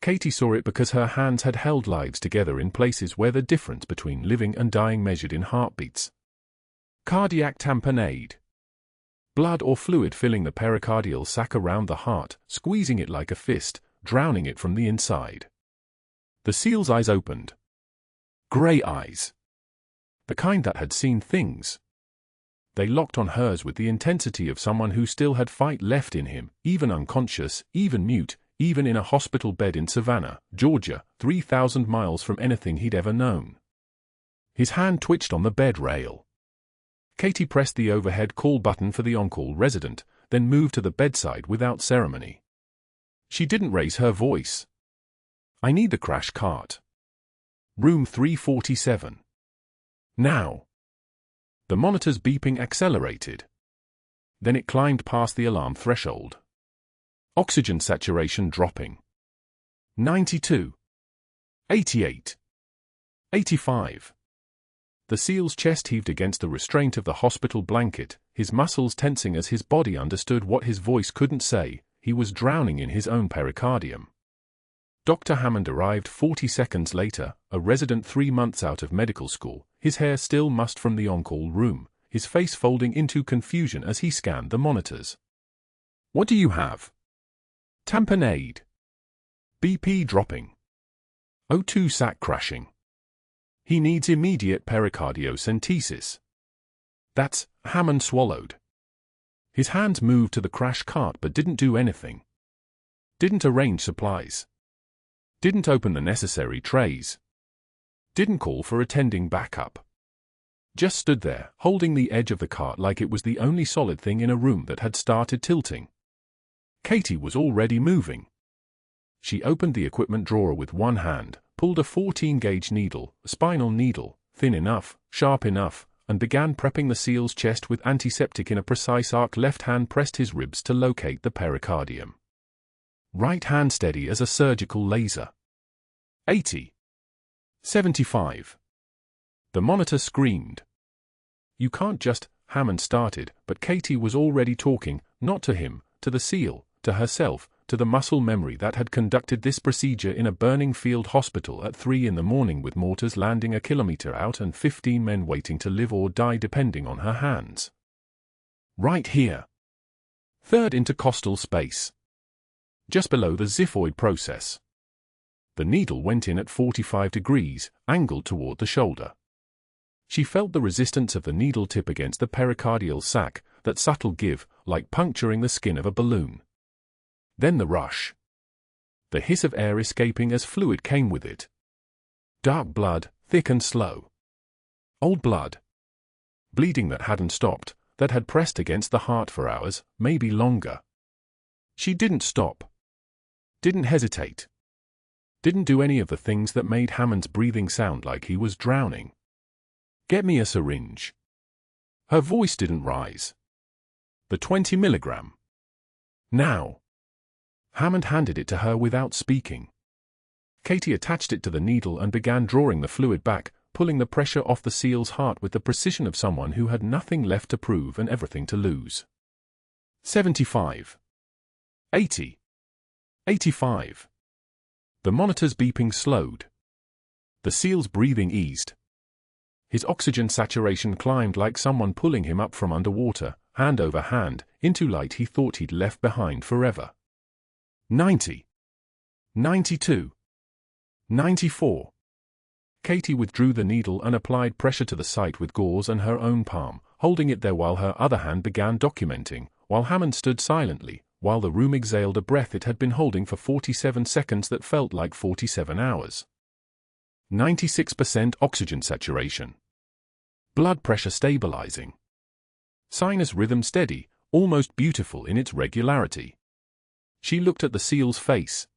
Katie saw it because her hands had held lives together in places where the difference between living and dying measured in heartbeats. Cardiac tamponade. Blood or fluid filling the pericardial sac around the heart, squeezing it like a fist, drowning it from the inside. The SEAL's eyes opened. Grey eyes. The kind that had seen things. They locked on hers with the intensity of someone who still had fight left in him, even unconscious, even mute, even in a hospital bed in Savannah, Georgia, 3,000 miles from anything he'd ever known. His hand twitched on the bed rail. Katie pressed the overhead call button for the on-call resident, then moved to the bedside without ceremony. She didn't raise her voice. "I need the crash cart. Room 347. Now." The monitor's beeping accelerated. Then it climbed past the alarm threshold. Oxygen saturation dropping. 92. 88. 85. The SEAL's chest heaved against the restraint of the hospital blanket, his muscles tensing as his body understood what his voice couldn't say. He was drowning in his own pericardium. Dr. Hammond arrived 40 seconds later, a resident 3 months out of medical school, his hair still mussed from the on-call room, his face folding into confusion as he scanned the monitors. "What do you have?" "Tamponade. BP dropping. O2 sac crashing. He needs immediate pericardiocentesis." Hammond swallowed. His hands moved to the crash cart but didn't do anything. Didn't arrange supplies. Didn't open the necessary trays. Didn't call for attending backup. Just stood there, holding the edge of the cart like it was the only solid thing in a room that had started tilting. Katie was already moving. She opened the equipment drawer with one hand, pulled a 14-gauge needle, a spinal needle, thin enough, sharp enough, and began prepping the SEAL's chest with antiseptic in a precise arc. Left hand pressed his ribs to locate the pericardium. Right hand steady as a surgical laser. 80. 75. The monitor screamed. "You can't just," Hammond started, but Katie was already talking, not to him, to the SEAL, to herself, to the muscle memory that had conducted this procedure in a burning field hospital at 3 in the morning with mortars landing a kilometer out and 15 men waiting to live or die depending on her hands. Right here. Third intercostal space. Just below the xiphoid process. The needle went in at 45 degrees, angled toward the shoulder. She felt the resistance of the needle tip against the pericardial sac, that subtle give, like puncturing the skin of a balloon. Then the rush. The hiss of air escaping as fluid came with it. Dark blood, thick and slow. Old blood. Bleeding that hadn't stopped, that had pressed against the heart for hours, maybe longer. She didn't stop. Didn't hesitate. Didn't do any of the things that made Hammond's breathing sound like he was drowning. "Get me a syringe." Her voice didn't rise. "The 20 milligram. Now." Hammond handed it to her without speaking. Katie attached it to the needle and began drawing the fluid back, pulling the pressure off the SEAL's heart with the precision of someone who had nothing left to prove and everything to lose. 75. 80. 85. The monitor's beeping slowed. The SEAL's breathing eased. His oxygen saturation climbed like someone pulling him up from underwater, hand over hand, into light he thought he'd left behind forever. 90. 92. 94. Katie withdrew the needle and applied pressure to the site with gauze and her own palm, holding it there while her other hand began documenting, while Hammond stood silently, while the room exhaled a breath it had been holding for 47 seconds that felt like 47 hours. 96% oxygen saturation. Blood pressure stabilizing. Sinus rhythm steady, almost beautiful in its regularity. She looked at the SEAL's face.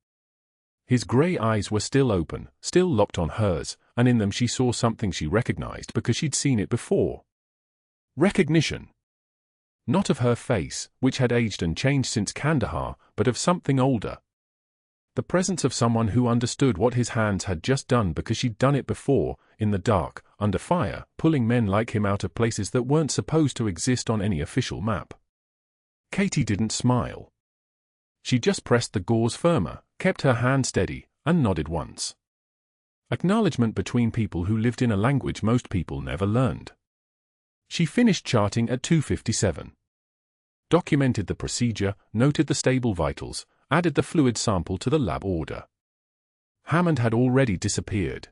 His grey eyes were still open, still locked on hers, and in them she saw something she recognized because she'd seen it before. Recognition. Not of her face, which had aged and changed since Kandahar, but of something older. The presence of someone who understood what his hands had just done because she'd done it before, in the dark, under fire, pulling men like him out of places that weren't supposed to exist on any official map. Katie didn't smile. She just pressed the gauze firmer, kept her hand steady, and nodded once. Acknowledgement between people who lived in a language most people never learned. She finished charting at 2:57. Documented the procedure, noted the stable vitals, added the fluid sample to the lab order. Hammond had already disappeared.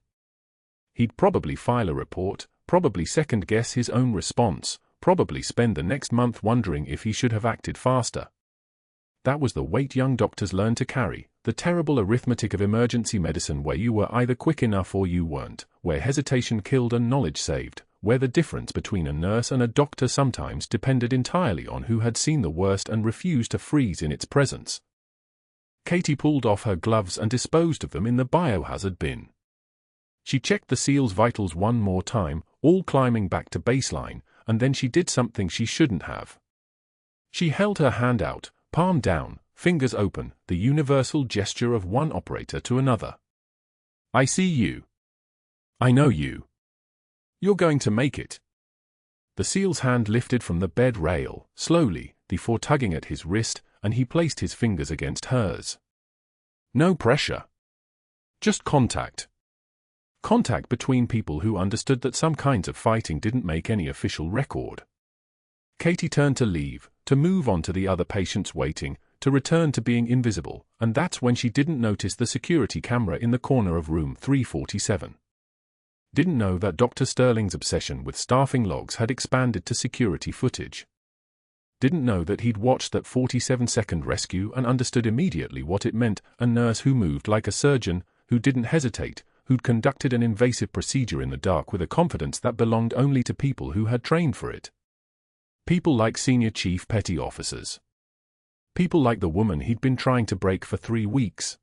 He'd probably file a report, probably second-guess his own response, probably spend the next month wondering if he should have acted faster. That was the weight young doctors learned to carry, the terrible arithmetic of emergency medicine where you were either quick enough or you weren't, where hesitation killed and knowledge saved, where the difference between a nurse and a doctor sometimes depended entirely on who had seen the worst and refused to freeze in its presence. Katie pulled off her gloves and disposed of them in the biohazard bin. She checked the SEAL's vitals one more time, all climbing back to baseline, and then she did something she shouldn't have. She held her hand out, palm down, fingers open, the universal gesture of one operator to another. I see you. I know you. You're going to make it. The SEAL's hand lifted from the bed rail, slowly, before tugging at his wrist, and he placed his fingers against hers. No pressure. Just contact. Contact between people who understood that some kinds of fighting didn't make any official record. Katie turned to leave, to move on to the other patients waiting, to return to being invisible, and that's when she didn't notice the security camera in the corner of room 347. Didn't know that Dr. Sterling's obsession with staffing logs had expanded to security footage. Didn't know that he'd watched that 47-second rescue and understood immediately what it meant, a nurse who moved like a surgeon, who didn't hesitate, who'd conducted an invasive procedure in the dark with a confidence that belonged only to people who had trained for it. People like senior chief petty officers. People like the woman he'd been trying to break for 3 weeks.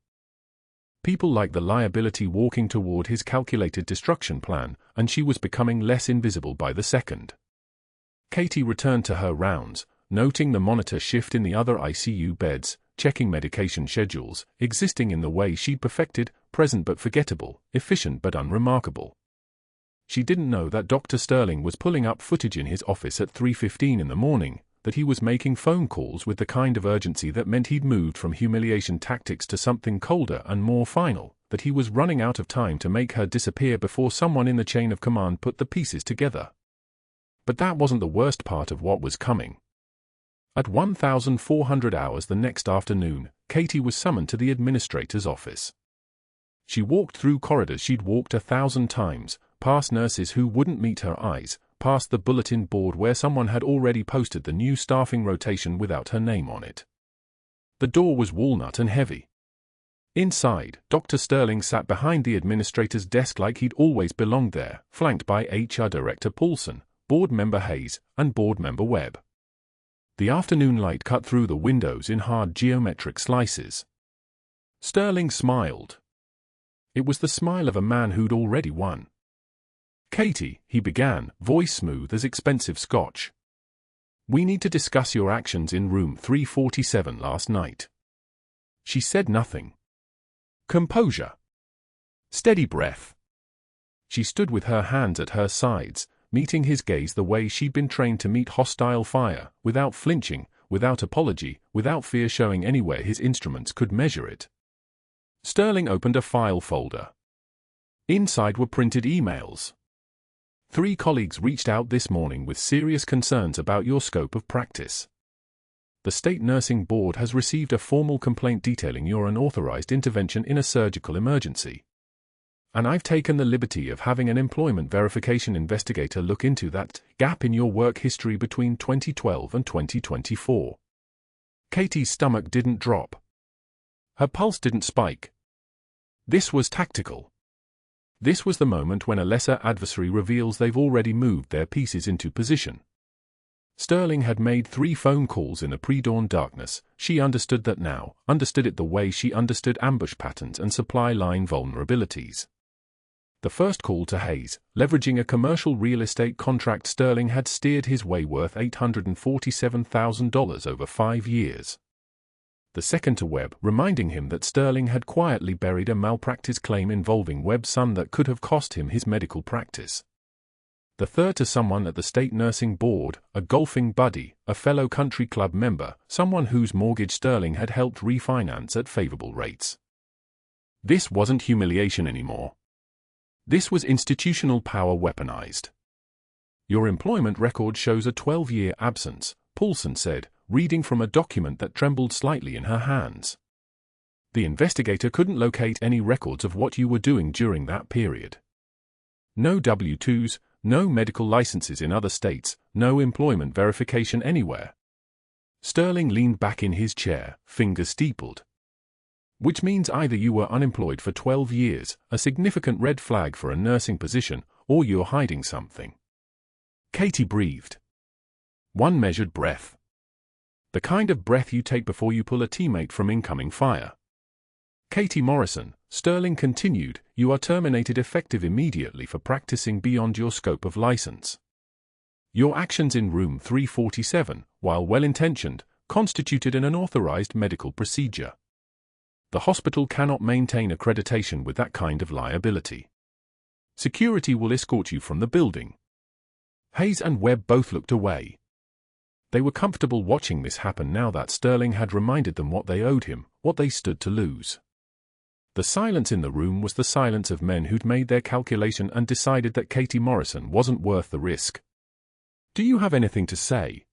People like the liability walking toward his calculated destruction plan, and she was becoming less invisible by the second. Katie returned to her rounds, noting the monitor shift in the other ICU beds, checking medication schedules, existing in the way she'd perfected, present but forgettable, efficient but unremarkable. She didn't know that Dr. Sterling was pulling up footage in his office at 3:15 in the morning, that he was making phone calls with the kind of urgency that meant he'd moved from humiliation tactics to something colder and more final, that he was running out of time to make her disappear before someone in the chain of command put the pieces together. But that wasn't the worst part of what was coming. At 1,400 hours the next afternoon, Katie was summoned to the administrator's office. She walked through corridors she'd walked 1,000 times, past nurses who wouldn't meet her eyes, past the bulletin board where someone had already posted the new staffing rotation without her name on it. The door was walnut and heavy. Inside, Dr. Sterling sat behind the administrator's desk like he'd always belonged there, flanked by HR Director Paulson, Board Member Hayes, and Board Member Webb. The afternoon light cut through the windows in hard geometric slices. Sterling smiled. It was the smile of a man who'd already won. Katie, he began, voice smooth as expensive scotch. We need to discuss your actions in room 347 last night. She said nothing. Composure. Steady breath. She stood with her hands at her sides, meeting his gaze the way she'd been trained to meet hostile fire, without flinching, without apology, without fear showing anywhere his instruments could measure it. Sterling opened a file folder. Inside were printed emails. 3 colleagues reached out this morning with serious concerns about your scope of practice. The State Nursing Board has received a formal complaint detailing your unauthorized intervention in a surgical emergency. And I've taken the liberty of having an employment verification investigator look into that gap in your work history between 2012 and 2024. Katie's stomach didn't drop. Her pulse didn't spike. This was tactical. This was the moment when a lesser adversary reveals they've already moved their pieces into position. Sterling had made 3 phone calls in the pre-dawn darkness. She understood that now, understood it the way she understood ambush patterns and supply line vulnerabilities. The first call to Hayes, leveraging a commercial real estate contract. Sterling had steered his way worth $847,000 over 5 years. The second to Webb, reminding him that Sterling had quietly buried a malpractice claim involving Webb's son that could have cost him his medical practice. The third to someone at the State Nursing Board, a golfing buddy, a fellow country club member, someone whose mortgage Sterling had helped refinance at favorable rates. This wasn't humiliation anymore. This was institutional power weaponized. Your employment record shows a 12-year absence, Paulson said, reading from a document that trembled slightly in her hands. The investigator couldn't locate any records of what you were doing during that period. No W-2s, no medical licenses in other states, no employment verification anywhere. Sterling leaned back in his chair, fingers steepled. Which means either you were unemployed for 12 years, a significant red flag for a nursing position, or you're hiding something. Katie breathed. One measured breath. The kind of breath you take before you pull a teammate from incoming fire. Katie Morrison, Sterling continued, you are terminated effective immediately for practicing beyond your scope of license. Your actions in room 347, while well-intentioned, constituted an unauthorized medical procedure. The hospital cannot maintain accreditation with that kind of liability. Security will escort you from the building. Hayes and Webb both looked away. They were comfortable watching this happen now that Sterling had reminded them what they owed him, what they stood to lose. The silence in the room was the silence of men who'd made their calculation and decided that Katie Morrison wasn't worth the risk. Do you have anything to say?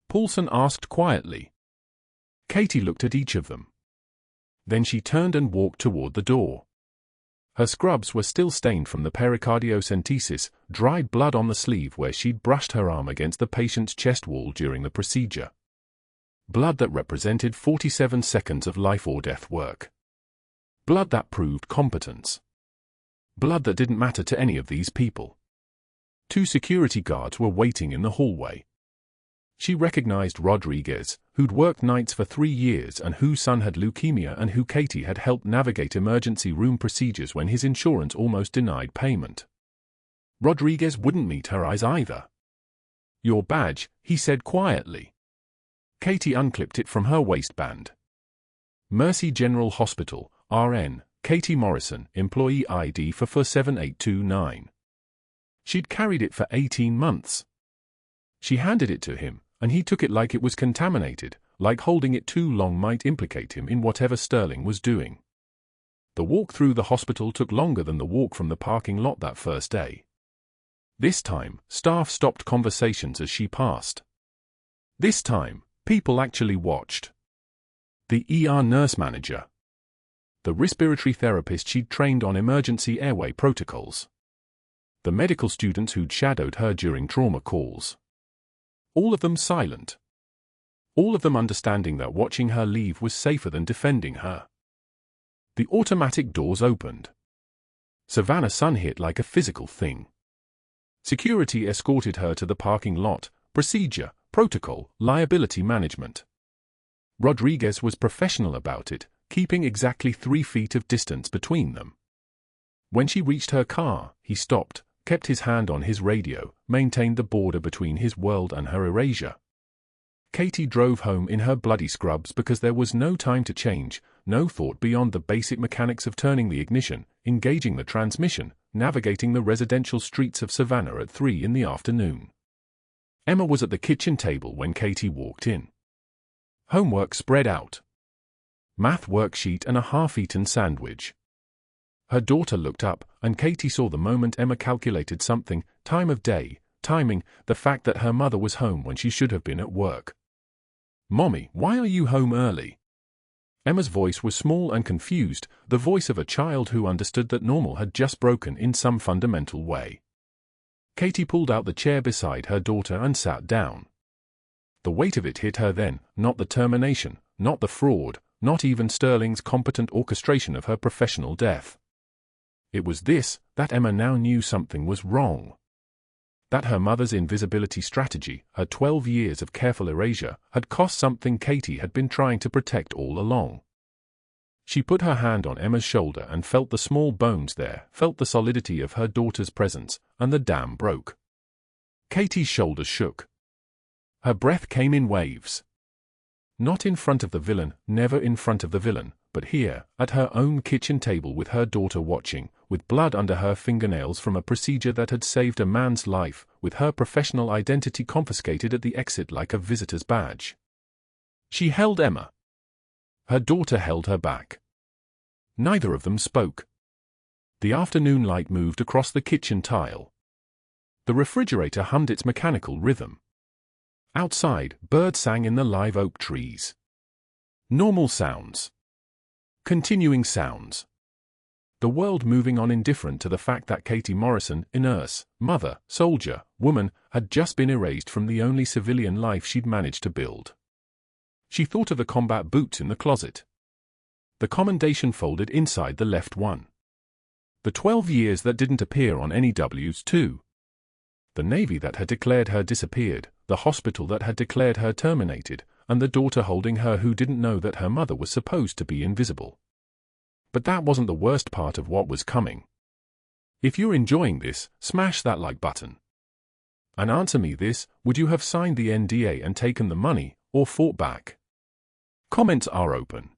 Paulson asked quietly. Katie looked at each of them. Then she turned and walked toward the door. Her scrubs were still stained from the pericardiocentesis, dried blood on the sleeve where she'd brushed her arm against the patient's chest wall during the procedure. Blood that represented 47 seconds of life or death work. Blood that proved competence. Blood that didn't matter to any of these people. 2 security guards were waiting in the hallway. She recognized Rodriguez, who'd worked nights for 3 years and whose son had leukemia and who Katie had helped navigate emergency room procedures when his insurance almost denied payment. Rodriguez wouldn't meet her eyes either. Your badge, he said quietly. Katie unclipped it from her waistband. Mercy General Hospital, RN, Katie Morrison, employee ID for 47829. She'd carried it for 18 months. She handed it to him, and he took it like it was contaminated, like holding it too long might implicate him in whatever Sterling was doing. The walk through the hospital took longer than the walk from the parking lot that first day. This time, staff stopped conversations as she passed. This time, people actually watched. The ER nurse manager. The respiratory therapist she'd trained on emergency airway protocols. The medical students who'd shadowed her during trauma calls. All of them silent. All of them understanding that watching her leave was safer than defending her. The automatic doors opened. Savannah sun hit like a physical thing. Security escorted her to the parking lot, procedure, protocol, liability management. Rodriguez was professional about it, keeping exactly 3 feet of distance between them. When she reached her car, he stopped, kept his hand on his radio, maintained the border between his world and her erasure. Katie drove home in her bloody scrubs because there was no time to change, no thought beyond the basic mechanics of turning the ignition, engaging the transmission, navigating the residential streets of Savannah at 3 in the afternoon. Emma was at the kitchen table when Katie walked in. Homework spread out. Math worksheet and a half-eaten sandwich. Her daughter looked up, and Katie saw the moment Emma calculated something, time of day, timing, the fact that her mother was home when she should have been at work. Mommy, why are you home early? Emma's voice was small and confused, the voice of a child who understood that normal had just broken in some fundamental way. Katie pulled out the chair beside her daughter and sat down. The weight of it hit her then, not the termination, not the fraud, not even Sterling's competent orchestration of her professional death. It was this, that Emma now knew something was wrong. That her mother's invisibility strategy, her 12 years of careful erasure, had cost something Katie had been trying to protect all along. She put her hand on Emma's shoulder and felt the small bones there, felt the solidity of her daughter's presence, and the dam broke. Katie's shoulders shook. Her breath came in waves. Not in front of the villain, never in front of the villain, but here, at her own kitchen table with her daughter watching, with blood under her fingernails from a procedure that had saved a man's life, with her professional identity confiscated at the exit like a visitor's badge. She held Emma. Her daughter held her back. Neither of them spoke. The afternoon light moved across the kitchen tile. The refrigerator hummed its mechanical rhythm. Outside, birds sang in the live oak trees. Normal sounds. Continuing sounds. The world moving on indifferent to the fact that Katie Morrison, a nurse, mother, soldier, woman, had just been erased from the only civilian life she'd managed to build. She thought of the combat boots in the closet. The commendation folded inside the left one. The 12 years that didn't appear on any Ws too. the Navy that had declared her disappeared, the hospital that had declared her terminated, and the daughter holding her who didn't know that her mother was supposed to be invisible. But that wasn't the worst part of what was coming. If you're enjoying this, smash that like button. And answer me this: would you have signed the NDA and taken the money, or fought back? Comments are open.